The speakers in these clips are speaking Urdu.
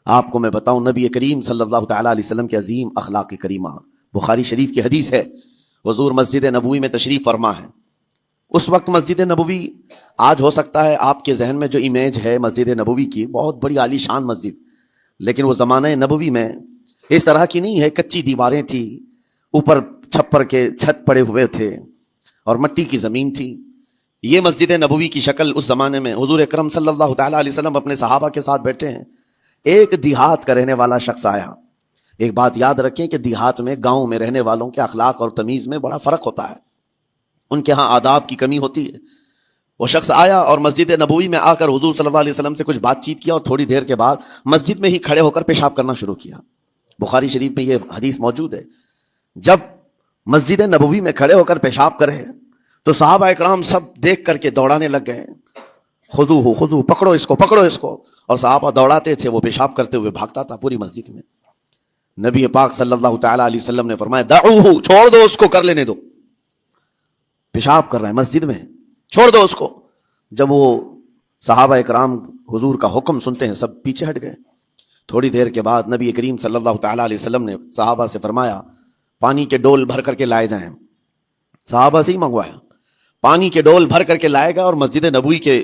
آپ کو میں بتاؤں نبی کریم صلی اللہ تعالیٰ علیہ وسلم کے عظیم اخلاق کریمہ، بخاری شریف کی حدیث ہے، حضور مسجد نبوی میں تشریف فرما ہے۔ اس وقت مسجد نبوی، آج ہو سکتا ہے آپ کے ذہن میں جو امیج ہے مسجد نبوی کی، بہت بڑی عالی شان مسجد، لیکن وہ زمانہ نبوی میں اس طرح کی نہیں ہے۔ کچی دیواریں تھی، اوپر چھپر کے چھت پڑے ہوئے تھے اور مٹی کی زمین تھی۔ یہ مسجد نبوی کی شکل اس زمانے میں حضور اکرم صلی اللہ تعالیٰ علیہ وسلم اپنے صحابہ کے ساتھ بیٹھے ہیں۔ ایک دیہات کا رہنے والا شخص آیا۔ ایک بات یاد رکھیں کہ دیہات میں، گاؤں میں رہنے والوں کے اخلاق اور تمیز میں بڑا فرق ہوتا ہے، ان کے ہاں آداب کی کمی ہوتی ہے۔ وہ شخص آیا اور مسجد نبوی میں آ کر حضور صلی اللہ علیہ وسلم سے کچھ بات چیت کیا، اور تھوڑی دیر کے بعد مسجد میں ہی کھڑے ہو کر پیشاب کرنا شروع کیا۔ بخاری شریف میں یہ حدیث موجود ہے۔ جب مسجد نبوی میں کھڑے ہو کر پیشاب کرے تو صحابہ اکرام سب دیکھ کر کے دوڑانے لگ گئے، خذوہ خذوہ، پکڑو اس کو، پکڑو اس کو۔ اور صحابہ دوڑاتے تھے، وہ پیشاب کرتے ہوئے بھاگتا تھا پوری مسجد میں۔ نبی پاک صلی اللہ تعالیٰ علیہ وسلم نے فرمایا دعوہ، چھوڑ دو اس کو، کر لینے دو، پیشاب کر رہا ہے مسجد میں، چھوڑ دو اس کو۔ جب وہ صحابہ اکرام حضور کا حکم سنتے ہیں، سب پیچھے ہٹ گئے۔ تھوڑی دیر کے بعد نبی کریم صلی اللہ تعالیٰ علیہ وسلم نے صحابہ سے فرمایا پانی کے ڈول بھر کر کے لائے جائیں۔ صحابہ سے ہی منگوایا، پانی کے ڈول بھر کر کے لائے گا اور مسجد نبوی کے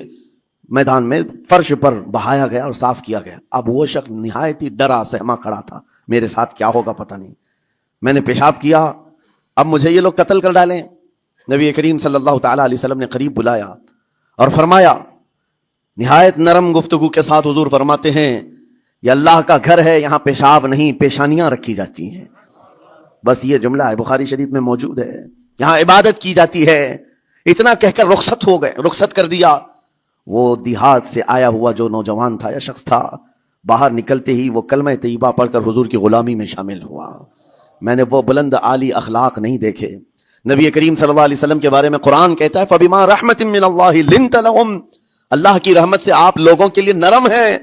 میدان میں فرش پر بہایا گیا اور صاف کیا گیا۔ اب وہ شخص نہایت ہی ڈرا سہما کھڑا تھا، میرے ساتھ کیا ہوگا پتہ نہیں، میں نے پیشاب کیا، اب مجھے یہ لوگ قتل کر ڈالیں۔ نبی کریم صلی اللہ تعالیٰ علیہ وسلم نے قریب بلایا اور فرمایا، نہایت نرم گفتگو کے ساتھ حضور فرماتے ہیں، یہ اللہ کا گھر ہے، یہاں پیشاب نہیں، پیشانیاں رکھی جاتی ہیں۔ بس یہ جملہ ہے، بخاری شریف میں موجود ہے، یہاں عبادت کی جاتی ہے۔ اتنا کہہ کر رخصت ہو گئے، رخصت کر دیا۔ وہ دیہات سے آیا ہوا جو نوجوان تھا یا شخص تھا، باہر نکلتے ہی وہ کلمہ طیبہ پڑھ کر حضور کی غلامی میں شامل ہوا۔ میں نے وہ بلند عالی اخلاق نہیں دیکھے۔ نبی کریم صلی اللہ علیہ وسلم کے بارے میں قرآن کہتا ہے فَبِمَا رَحْمَةٍ مِّنَ اللَّهِ لِنْتَ لَهُمْ، اللہ کی رحمت سے آپ لوگوں کے لیے نرم ہیں،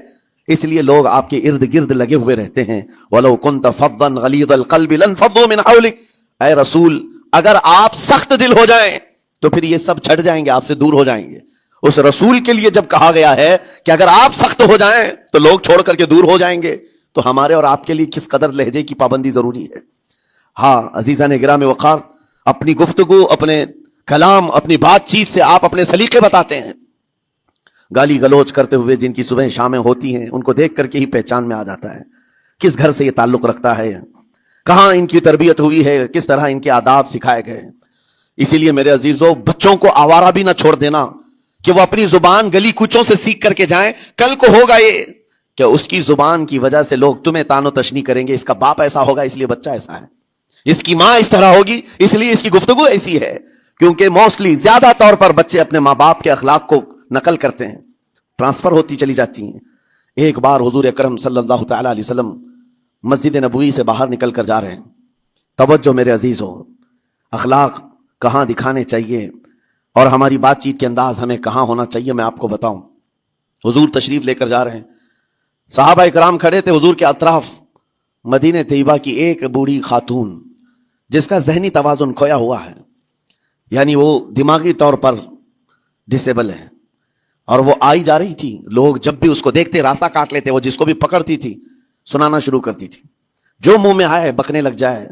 اس لیے لوگ آپ کے ارد گرد لگے ہوئے رہتے ہیں۔ وَلَوْ كُنْتَ فَظًّا غَلِيظَ الْقَلْبِ لَانفَضُّوا مِنْ حَوْلِكَ، اے رسول اگر آپ سخت دل ہو جائیں تو پھر یہ سب چھٹ جائیں گے، آپ سے دور ہو جائیں گے۔ اس رسول کے لیے جب کہا گیا ہے کہ اگر آپ سخت ہو جائیں تو لوگ چھوڑ کر کے دور ہو جائیں گے، تو ہمارے اور آپ کے لیے کس قدر لہجے کی پابندی ضروری ہے۔ ہاں عزیزان گرام وقار، اپنی گفتگو، اپنے کلام، اپنی بات چیت سے آپ اپنے سلیقے بتاتے ہیں۔ گالی گلوچ کرتے ہوئے جن کی صبح شامیں ہوتی ہیں، ان کو دیکھ کر کے ہی پہچان میں آ جاتا ہے کس گھر سے یہ تعلق رکھتا ہے، کہاں ان کی تربیت ہوئی ہے، کس طرح ان کے آداب سکھائے گئے۔ اسی لیے میرے عزیزوں، بچوں کو آوارہ بھی نہ چھوڑ دینا کہ وہ اپنی زبان گلی کوچوں سے سیکھ کر کے جائیں۔ کل کو ہوگا یہ کہ اس کی زبان کی وجہ سے لوگ تمہیں تان و تشنی کریں گے، اس کا باپ ایسا ہوگا اس لیے بچہ ایسا ہے، اس کی ماں اس طرح ہوگی اس لیے اس کی گفتگو ایسی ہے۔ کیونکہ موسٹلی زیادہ طور پر بچے اپنے ماں باپ کے اخلاق کو نقل کرتے ہیں، ٹرانسفر ہوتی چلی جاتی ہیں۔ ایک بار حضور اکرم صلی اللہ تعالیٰ علیہ وسلم مسجد نبوی سے باہر نکل کر جا رہے ہیں۔ توجہ میرے عزیزوں، اخلاق کہاں دکھانے چاہیے اور ہماری بات چیت کے انداز ہمیں کہاں ہونا چاہیے، میں آپ کو بتاؤں۔ حضور تشریف لے کر جا رہے ہیں، صحابہ اکرام کھڑے تھے، حضور کے اطراف مدینہ طیبہ کی ایک بوڑھی خاتون جس کا ذہنی توازن کھویا ہوا ہے، یعنی وہ دماغی طور پر ڈسیبل ہے، اور وہ آئی جا رہی تھی۔ لوگ جب بھی اس کو دیکھتے راستہ کاٹ لیتے، وہ جس کو بھی پکڑتی تھی سنانا شروع کرتی تھی، جو منہ میں آئے بکنے لگ جائے،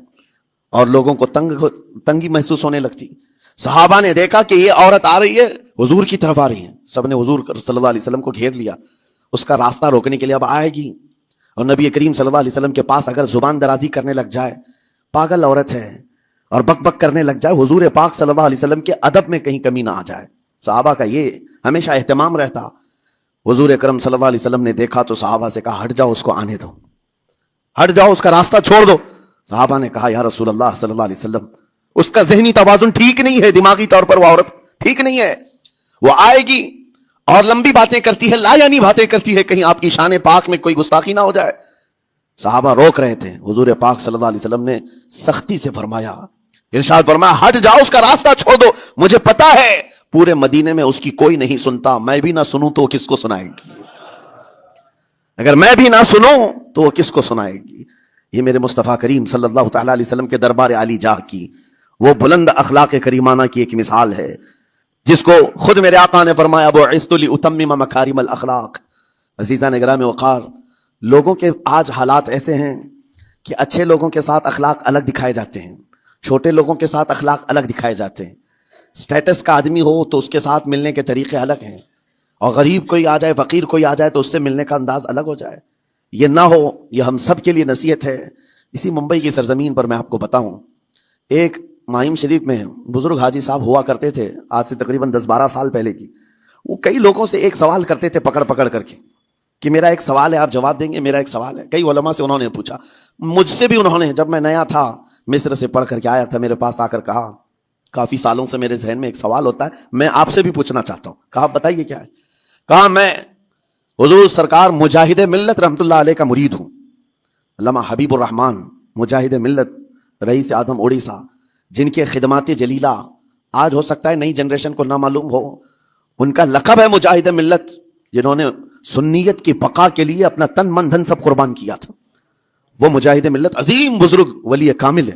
اور لوگوں کو تنگی محسوس ہونے لگتی۔ صحابہ نے دیکھا کہ یہ عورت آ رہی ہے، حضور کی طرف آ رہی ہے، سب نے حضور صلی اللہ علیہ وسلم کو گھیر لیا، اس کا راستہ روکنے کے لیے اب آئے گی۔ اور نبی کریم صلی اللہ علیہ وسلم کے پاس اگر زبان درازی کرنے لگ جائے، پاگل عورت ہے، اور بک بک کرنے لگ جائے، حضور پاک صلی اللہ علیہ وسلم کے ادب میں کہیں کمی نہ آ جائے۔ صحابہ کا یہ ہمیشہ اہتمام رہتا۔ حضور اکرم صلی اللہ علیہ وسلم نے دیکھا تو صحابہ سے کہا ہٹ جاؤ، اس کو آنے دو، ہٹ جاؤ، اس کا راستہ چھوڑ دو۔ صحابہ نے کہا یا رسول اللہ صلی اللہ علیہ وسلم، اس کا ذہنی توازن ٹھیک نہیں ہے، دماغی طور پر وہ عورت ٹھیک نہیں ہے، وہ آئے گی اور لمبی باتیں کرتی ہے، لا یعنی باتیں کرتی ہے، کہیں آپ کی شان پاک میں کوئی گستاخی نہ ہو جائے۔ صحابہ روک رہے تھے، حضور پاک صلی اللہ علیہ وسلم نے سختی سے فرمایا، ارشاد فرمایا ہٹ جاؤ، اس کا راستہ چھوڑ دو، مجھے پتا ہے پورے مدینے میں اس کی کوئی نہیں سنتا، میں بھی نہ سنوں تو وہ کس کو سنائے گی، اگر میں بھی نہ سنوں تو وہ کس کو سنائے گی۔ یہ میرے مصطفیٰ کریم صلی اللہ تعالیٰ علیہ وسلم کے دربار عالی جاہ کی وہ بلند اخلاق کریمانہ کی ایک مثال ہے، جس کو خود میرے آقا نے فرمایا بعثت لاتمم مکارم الاخلاق۔ عزیزان گرامی وقار، لوگوں کے آج حالات ایسے ہیں کہ اچھے لوگوں کے ساتھ اخلاق الگ دکھائے جاتے ہیں، چھوٹے لوگوں کے ساتھ اخلاق الگ دکھائے جاتے ہیں. سٹیٹس کا آدمی ہو تو اس کے ساتھ ملنے کے طریقے الگ ہیں، اور غریب کوئی آ جائے، فقیر کوئی آ جائے تو اس سے ملنے کا انداز الگ ہو جائے. یہ نہ ہو، یہ ہم سب کے لیے نصیحت ہے. اسی ممبئی کی سرزمین پر میں آپ کو بتاؤں، ایک ماہیم شریف میں بزرگ حاجی صاحب ہوا کرتے تھے، آج سے تقریباً 10-12 سال پہلے کی. وہ کئی لوگوں سے ایک سوال کرتے تھے پکڑ پکڑ کر کے کہ میرا ایک سوال ہے، آپ جواب دیں گے، میرا ایک سوال ہے. کئی علماء سے انہوں نے پوچھا، مجھ سے بھی انہوں نے، جب میں نیا تھا مصر سے پڑھ کر کے آیا تھا، میرے پاس آ کر کہا، کافی سالوں سے میرے ذہن میں ایک سوال ہوتا ہے، میں آپ سے بھی پوچھنا چاہتا ہوں. کہا بتائیے کیا ہے؟ کہا میں حضور سرکار مجاہد ملت رحمۃ اللہ علیہ کا مرید ہوں. علامہ حبیب الرحمان مجاہد ملت، رئیس اعظم اڑیسہ، جن کے خدمات جلیلہ آج ہو سکتا ہے نئی جنریشن کو نہ معلوم ہو. ان کا لقب ہے مجاہد ملت، جنہوں نے سنیت کی بقا کے لیے اپنا تن من دھن سب قربان کیا تھا. وہ مجاہد ملت عظیم بزرگ ولی کامل ہے.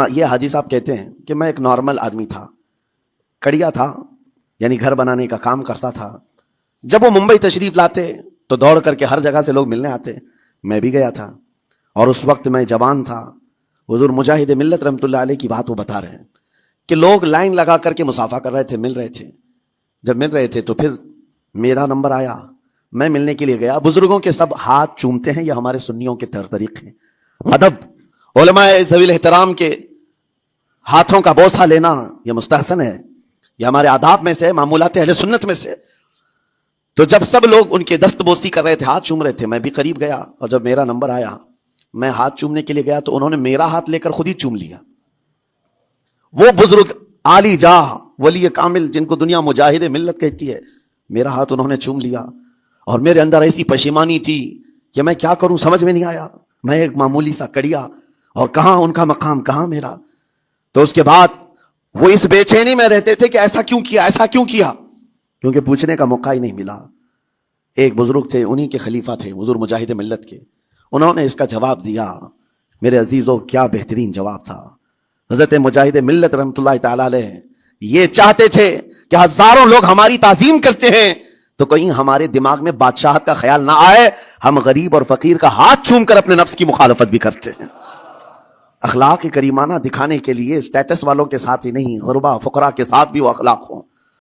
یہ حاجی صاحب کہتے ہیں کہ میں ایک نارمل آدمی تھا، کڑیا تھا، یعنی گھر بنانے کا کام کرتا تھا. جب وہ ممبئی تشریف لاتے تو دوڑ کر کے ہر جگہ سے لوگ ملنے آتے، میں بھی گیا تھا. اور اس وقت میں جوان تھا. حضور مجاہد ملت رحمۃ اللہ علیہ کی بات وہ بتا رہے ہیں کہ لوگ لائن لگا کر کے مسافہ کر رہے تھے، مل رہے تھے. جب مل رہے تھے تو پھر میرا نمبر آیا، میں ملنے کے لیے گیا. بزرگوں کے سب ہاتھ چومتے ہیں، یہ ہمارے سنیوں کے طریق ہیں. ادب، علماء ذوی الاحترام کے ہاتھوں کا بوسہ لینا یہ مستحسن ہے، یہ ہمارے آداب میں سے، معمولات اہل سنت میں سے. تو جب سب لوگ ان کے دست بوسی کر رہے تھے، ہاتھ چوم رہے تھے، میں بھی قریب گیا، اور جب میرا نمبر آیا میں ہاتھ چومنے کے لیے گیا تو انہوں نے میرا ہاتھ لے کر خود ہی چوم لیا. وہ بزرگ عالی جاہ ولی کامل جن کو دنیا مجاہد ملت کہتی ہے، میرا ہاتھ انہوں نے چوم لیا. اور میرے اندر ایسی پشیمانی تھی کہ میں کیا کروں، سمجھ میں نہیں آیا. میں ایک معمولی سا کڑیا، اور کہاں ان کا مقام، کہاں میرا. تو اس کے بعد وہ اس بے چینی میں رہتے تھے کہ ایسا کیوں کیا، ایسا کیوں کیا، کیونکہ پوچھنے کا موقع ہی نہیں ملا. ایک بزرگ تھے، انہی کے خلیفہ تھے حضور مجاہد ملت کے، انہوں نے اس کا جواب دیا. میرے عزیزوں کیا بہترین جواب تھا. حضرت مجاہد ملت رحمۃ اللہ تعالی علیہ یہ چاہتے تھے کہ ہزاروں لوگ ہماری تعظیم کرتے ہیں تو کہیں ہمارے دماغ میں بادشاہت کا خیال نہ آئے، ہم غریب اور فقیر کا ہاتھ چوم کر اپنے نفس کی مخالفت بھی کرتے ہیں. اخلاق کریمانہ دکھانے کے لیے اسٹیٹس والوں کے ساتھ ہی نہیں، غربا فقراء کے ساتھ بھی وہ اخلاق ہوں.